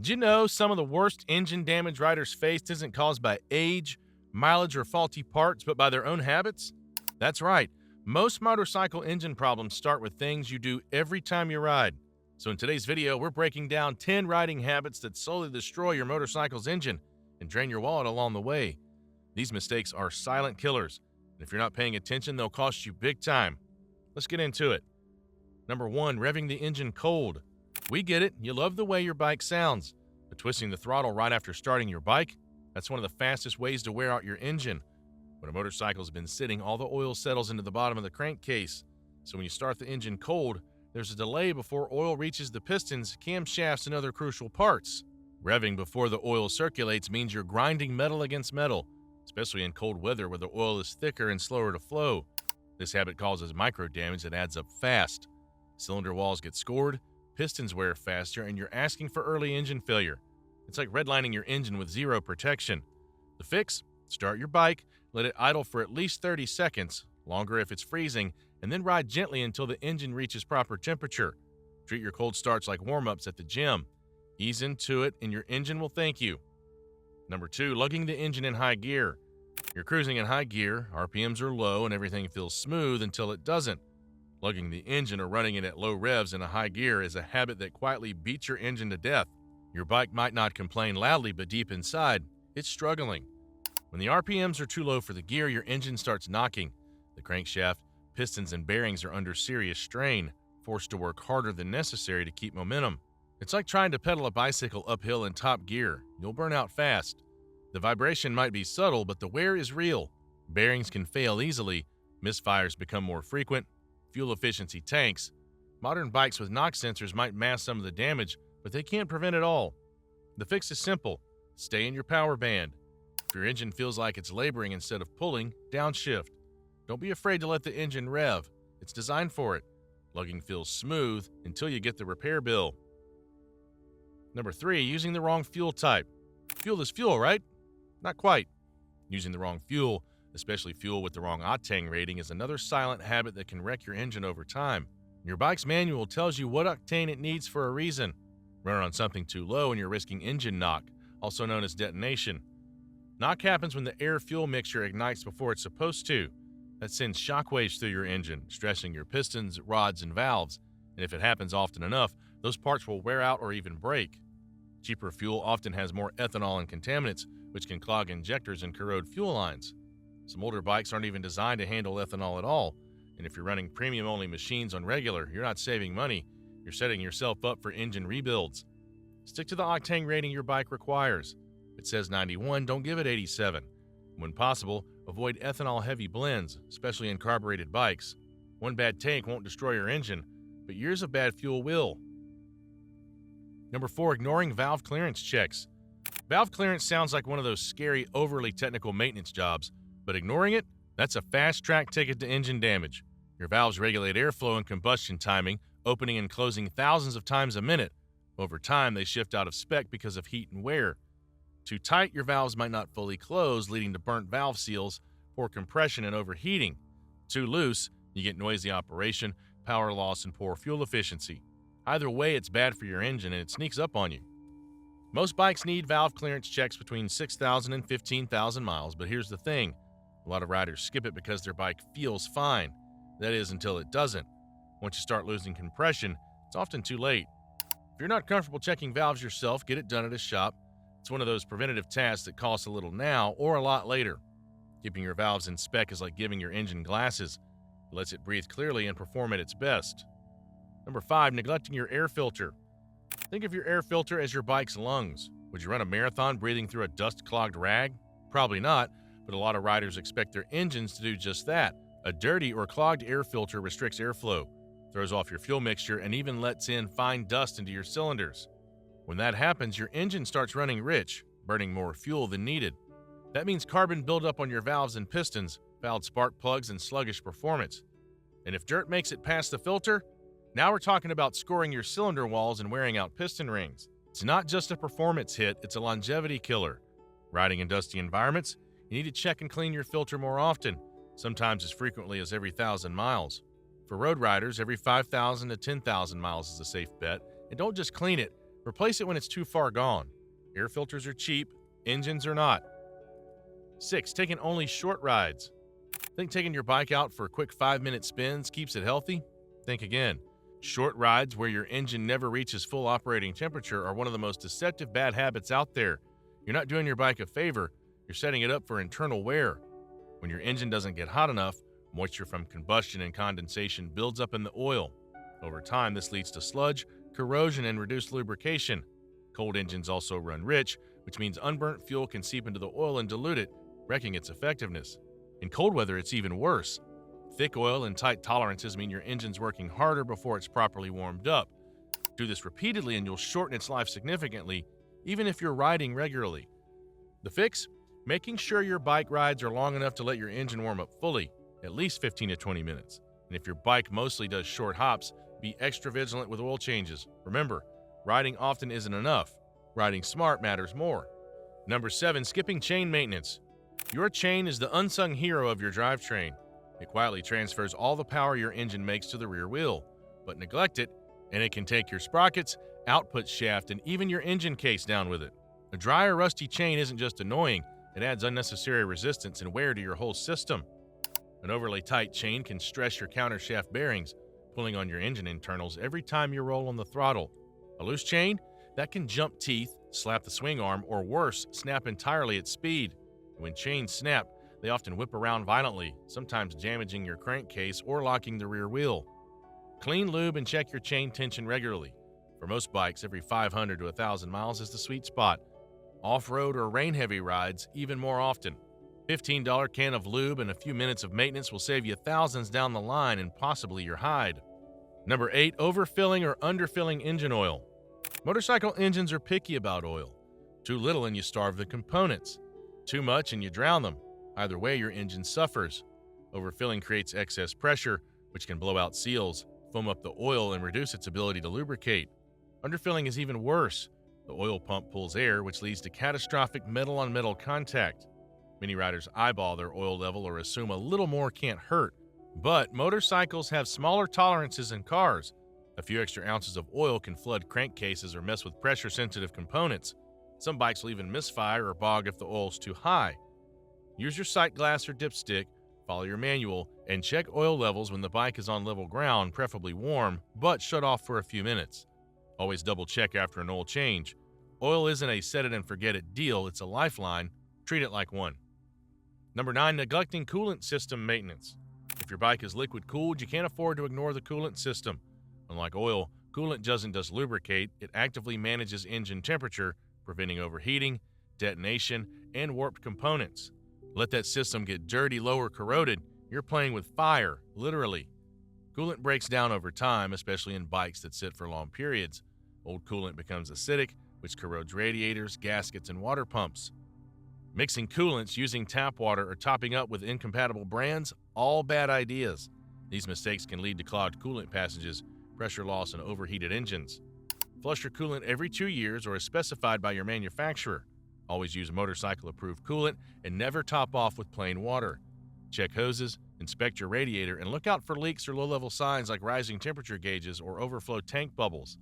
Did you know some of the worst engine damage riders faced isn't caused by age, mileage, or faulty parts, but by their own habits? That's right. Most motorcycle engine problems start with things you do every time you ride. So in today's video, we're breaking down 10 riding habits that slowly destroy your motorcycle's engine and drain your wallet along the way. These mistakes are silent killers, and if you're not paying attention, they'll cost you big time. Let's get into it. Number 1, revving the engine cold. We get it, you love the way your bike sounds, but twisting the throttle right after starting your bike, that's one of the fastest ways to wear out your engine. When a motorcycle's been sitting, all the oil settles into the bottom of the crankcase. So when you start the engine cold, there's a delay before oil reaches the pistons, camshafts, and other crucial parts. Revving before the oil circulates means you're grinding metal against metal, especially in cold weather where the oil is thicker and slower to flow. This habit causes micro damage that adds up fast. Cylinder walls get scored, pistons wear faster, and you're asking for early engine failure. It's like redlining your engine with zero protection. The fix? Start your bike, let it idle for at least 30 seconds, longer if it's freezing, and then ride gently until the engine reaches proper temperature. Treat your cold starts like warm-ups at the gym. Ease into it and your engine will thank you. Number 2, lugging the engine in high gear. You're cruising in high gear, RPMs are low, and everything feels smooth until it doesn't. Lugging the engine or running it at low revs in a high gear is a habit that quietly beats your engine to death. Your bike might not complain loudly, but deep inside, it's struggling. When the RPMs are too low for the gear, your engine starts knocking. The crankshaft, pistons, and bearings are under serious strain, forced to work harder than necessary to keep momentum. It's like trying to pedal a bicycle uphill in top gear. You'll burn out fast. The vibration might be subtle, but the wear is real. Bearings can fail easily, misfires become more frequent, fuel efficiency tanks. Modern bikes with knock sensors might mask some of the damage, but they can't prevent it all. The fix is simple. Stay in your power band. If your engine feels like it's laboring instead of pulling, downshift. Don't be afraid to let the engine rev. It's designed for it. Lugging feels smooth until you get the repair bill. Number 3, using the wrong fuel type. Fuel is fuel, right? Not quite. Using the wrong fuel, especially fuel with the wrong octane rating, is another silent habit that can wreck your engine over time. Your bike's manual tells you what octane it needs for a reason. Run on something too low and you're risking engine knock, also known as detonation. Knock happens when the air-fuel mixture ignites before it's supposed to. That sends shockwaves through your engine, stressing your pistons, rods, and valves. And if it happens often enough, those parts will wear out or even break. Cheaper fuel often has more ethanol and contaminants, which can clog injectors and corrode fuel lines. Some older bikes aren't even designed to handle ethanol at all, and if you're running premium-only machines on regular, you're not saving money, you're setting yourself up for engine rebuilds. Stick to the octane rating your bike requires. If it says 91, don't give it 87. When possible, avoid ethanol-heavy blends, especially in carbureted bikes. One bad tank won't destroy your engine, but years of bad fuel will. Number 4, ignoring valve clearance checks. Valve clearance sounds like one of those scary, overly technical maintenance jobs, but ignoring it, that's a fast-track ticket to engine damage. Your valves regulate airflow and combustion timing, opening and closing thousands of times a minute. Over time, they shift out of spec because of heat and wear. Too tight, your valves might not fully close, leading to burnt valve seals, poor compression, and overheating. Too loose, you get noisy operation, power loss, and poor fuel efficiency. Either way, it's bad for your engine and it sneaks up on you. Most bikes need valve clearance checks between 6,000 and 15,000 miles, but here's the thing. A lot of riders skip it because their bike feels fine. That is, until it doesn't. Once you start losing compression, it's often too late. If you're not comfortable checking valves yourself, get it done at a shop. It's one of those preventative tasks that costs a little now or a lot later. Keeping your valves in spec is like giving your engine glasses. It lets it breathe clearly and perform at its best. Number 5, neglecting your air filter. Think of your air filter as your bike's lungs. Would you run a marathon breathing through a dust-clogged rag? Probably not, but a lot of riders expect their engines to do just that. A dirty or clogged air filter restricts airflow, throws off your fuel mixture, and even lets in fine dust into your cylinders. When that happens, your engine starts running rich, burning more fuel than needed. That means carbon buildup on your valves and pistons, fouled spark plugs, and sluggish performance. And if dirt makes it past the filter, now we're talking about scoring your cylinder walls and wearing out piston rings. It's not just a performance hit, it's a longevity killer. Riding in dusty environments, you need to check and clean your filter more often, sometimes as frequently as every 1,000 miles. For road riders, every 5,000 to 10,000 miles is a safe bet, and don't just clean it, Replace it when it's too far gone. Air filters are cheap, engines are not. 6. Taking only short rides. Think taking your bike out for quick 5-minute spins keeps it healthy? Think again. Short rides where your engine never reaches full operating temperature are one of the most deceptive bad habits out there. You're not doing your bike a favor, you're setting it up for internal wear. When your engine doesn't get hot enough, moisture from combustion and condensation builds up in the oil. Over time, this leads to sludge, corrosion, and reduced lubrication. Cold engines also run rich, which means unburnt fuel can seep into the oil and dilute it, wrecking its effectiveness. In cold weather, it's even worse. Thick oil and tight tolerances mean your engine's working harder before it's properly warmed up. Do this repeatedly and you'll shorten its life significantly, even if you're riding regularly. The fix? Making sure your bike rides are long enough to let your engine warm up fully, at least 15 to 20 minutes. And if your bike mostly does short hops, be extra vigilant with oil changes. Remember, riding often isn't enough. Riding smart matters more. Number 7, skipping chain maintenance. Your chain is the unsung hero of your drivetrain. It quietly transfers all the power your engine makes to the rear wheel. But neglect it, and it can take your sprockets, output shaft, and even your engine case down with it. A dry or rusty chain isn't just annoying, it adds unnecessary resistance and wear to your whole system. An overly tight chain can stress your countershaft bearings, pulling on your engine internals every time you roll on the throttle. A loose chain? That can jump teeth, slap the swing arm, or worse, snap entirely at speed. When chains snap, they often whip around violently, sometimes damaging your crankcase or locking the rear wheel. Clean lube and check your chain tension regularly. For most bikes, every 500 to 1,000 miles is the sweet spot. Off-road or rain-heavy rides, even more often. $15 can of lube and a few minutes of maintenance will save you thousands down the line and possibly your hide. Number 8, overfilling or underfilling engine oil. Motorcycle engines are picky about oil. Too little and you starve the components. Too much and you drown them. Either way, your engine suffers. Overfilling creates excess pressure, which can blow out seals, foam up the oil, and reduce its ability to lubricate. Underfilling is even worse. The oil pump pulls air, which leads to catastrophic metal-on-metal contact. Many riders eyeball their oil level or assume a little more can't hurt. But motorcycles have smaller tolerances than cars. A few extra ounces of oil can flood crankcases or mess with pressure-sensitive components. Some bikes will even misfire or bog if the oil's too high. Use your sight glass or dipstick, follow your manual, and check oil levels when the bike is on level ground, preferably warm, but shut off for a few minutes. Always double check after an oil change. Oil isn't a set-it-and-forget-it deal, it's a lifeline. Treat it like one. Number 9, neglecting coolant system maintenance. If your bike is liquid-cooled, you can't afford to ignore the coolant system. Unlike oil, coolant doesn't just lubricate, it actively manages engine temperature, preventing overheating, detonation, and warped components. Let that system get dirty, low, or corroded, you're playing with fire, literally. Coolant breaks down over time, especially in bikes that sit for long periods. Old coolant becomes acidic, which corrodes radiators, gaskets, and water pumps. Mixing coolants, using tap water, or topping up with incompatible brands, all bad ideas. These mistakes can lead to clogged coolant passages, pressure loss, and overheated engines. Flush your coolant every 2 years or as specified by your manufacturer. Always use motorcycle-approved coolant and never top off with plain water. Check hoses, inspect your radiator, and look out for leaks or low-level signs like rising temperature gauges or overflow tank bubbles.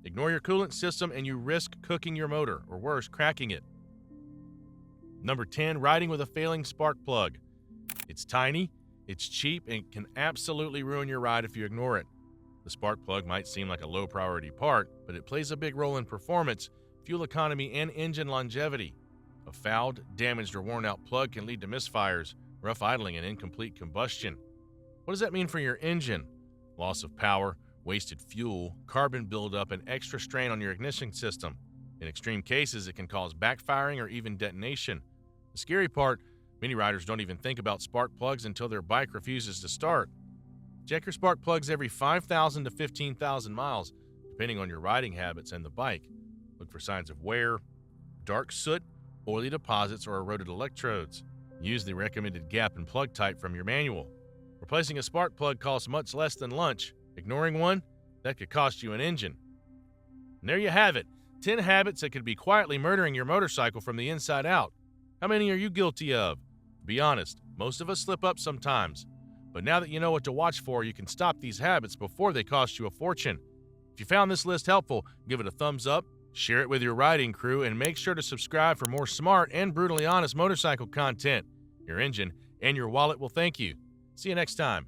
Ignore your coolant system and you risk cooking your motor, or worse, cracking it. Number 10, riding with a failing spark plug. It's tiny, it's cheap, and can absolutely ruin your ride if you ignore it. The spark plug might seem like a low-priority part, but it plays a big role in performance, fuel economy, and engine longevity. A fouled, damaged, or worn-out plug can lead to misfires, rough idling, and incomplete combustion. What does that mean for your engine? Loss of power, wasted fuel, carbon buildup, and extra strain on your ignition system. In extreme cases, it can cause backfiring or even detonation. The scary part, many riders don't even think about spark plugs until their bike refuses to start. Check your spark plugs every 5,000 to 15,000 miles, depending on your riding habits and the bike. Look for signs of wear, dark soot, oily deposits, or eroded electrodes. Use the recommended gap and plug type from your manual. Replacing a spark plug costs much less than lunch. Ignoring one, that could cost you an engine. And there you have it, 10 habits that could be quietly murdering your motorcycle from the inside out. How many are you guilty of? Be honest, most of us slip up sometimes. But now that you know what to watch for, you can stop these habits before they cost you a fortune. If you found this list helpful, give it a thumbs up, Share it with your riding crew and make sure to subscribe for more smart and brutally honest motorcycle content. Your engine and your wallet will thank you. See you next time.